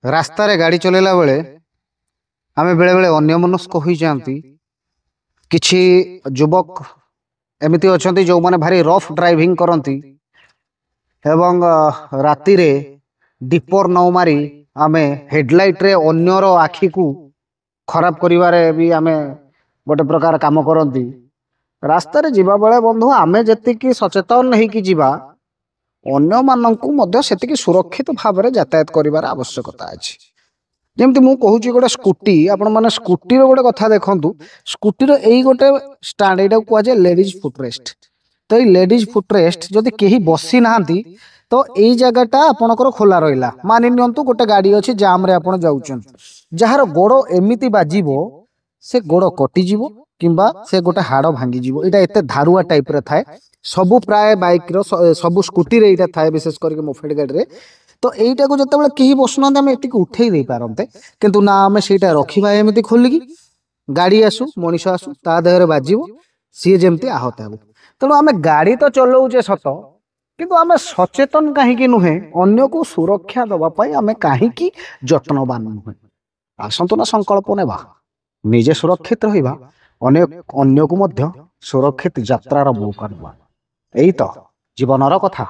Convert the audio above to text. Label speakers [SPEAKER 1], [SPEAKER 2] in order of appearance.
[SPEAKER 1] ରାସ୍ତାରେ ଗାଡ଼ି ଚଲେଇଲା ବେଳେ ଆମେ ବେଳେବେଳେ ଅନ୍ୟମନସ୍କ ହୋଇଯାଆନ୍ତି। କିଛି ଯୁବକ ଏମିତି ଅଛନ୍ତି ଯେଉଁମାନେ ଭାରି ରଫ୍ ଡ୍ରାଇଭିଂ କରନ୍ତି ଏବଂ ରାତିରେ ଡିପର ନ ମାରି ଆମେ ହେଡ଼ଲାଇଟ୍ରେ ଅନ୍ୟର ଆଖିକୁ ଖରାପ କରିବାରେ ବି ଆମେ ଗୋଟେ ପ୍ରକାର କାମ କରନ୍ତି। ରାସ୍ତାରେ ଯିବା ବେଳେ ବନ୍ଧୁ ଆମେ ଯେତିକି ସଚେତନ ହେଇକି ଯିବା, ଅନ୍ୟମାନଙ୍କୁ ମଧ୍ୟ ସେତିକି ସୁରକ୍ଷିତ ଭାବରେ ଯାତାୟାତ କରିବାର ଆବଶ୍ୟକତା ଅଛି। ଯେମିତି ମୁଁ କହୁଛି ଗୋଟେ ସ୍କୁଟି, ଆପଣମାନେ ସ୍କୁଟିର ଗୋଟେ କଥା ଦେଖନ୍ତୁ। ସ୍କୁଟିର ଏଇ ଗୋଟେ ଷ୍ଟାଣ୍ଡ, ଏଇଟାକୁ କୁହାଯାଏ ଲେଡିଜ୍ ଫୁଟରେଷ୍ଟ। ତ ଏଇ ଲେଡିଜ୍ ଫୁଟରେଷ୍ଟ ଯଦି କେହି ବସି ନାହାନ୍ତି ତ ଏଇ ଜାଗାଟା ଆପଣଙ୍କର ଖୋଲା ରହିଲା। ମାନି ନିଅନ୍ତୁ ଗୋଟେ ଗାଡ଼ି ଅଛି, ଜାମ୍ରେ ଆପଣ ଯାଉଛନ୍ତି, ଯାହାର ଗୋଡ଼ ଏମିତି ବାଜିବ ସେ ଗୋଡ଼ କଟିଯିବ କିମ୍ବା ସେ ଗୋଟେ ହାଡ଼ ଭାଙ୍ଗିଯିବ। ଏଇଟା ଏତେ ଧାରୁଆ ଟାଇପ୍ର ଥାଏ। ସବୁ ପ୍ରାୟ ବାଇକ୍ର, ସବୁ ସ୍କୁଟିରେ ଏଇଟା ଥାଏ, ବିଶେଷ କରିକି ମୋଫେଡ୍ ଗାଡ଼ିରେ। ତ ଏଇଟାକୁ ଯେତେବେଳେ କେହି ବସୁନାହାନ୍ତି ଆମେ ଏତିକି ଉଠେଇ ଦେଇପାରନ୍ତେ, କିନ୍ତୁ ନା, ଆମେ ସେଇଟା ରଖିବା ଏମିତି ଖୋଲିକି। ଗାଡ଼ି ଆସୁ, ମଣିଷ ଆସୁ, ତା ଦେହରେ ବାଜିବ, ସିଏ ଯେମିତି ଆହତ ହେବ। ତେଣୁ ଆମେ ଗାଡ଼ି ତ ଚଲାଉଛେ ସତ, କିନ୍ତୁ ଆମେ ସଚେତନ କାହିଁକି ନୁହେଁ? ଅନ୍ୟକୁ ସୁରକ୍ଷା ଦେବା ପାଇଁ ଆମେ କାହିଁକି ଯତ୍ନବାନ ନୁହେଁ? ଆସନ୍ତୁ ନା ସଂକଳ୍ପ ନେବା, ନିଜେ ସୁରକ୍ଷିତ ରହିବା, ଅନ୍ୟକୁ ମଧ୍ୟ ସୁରକ୍ଷିତ ଯାତ୍ରାର ମୌକା ଦେବା। ଏଇ ତ ଜୀବନର କଥା।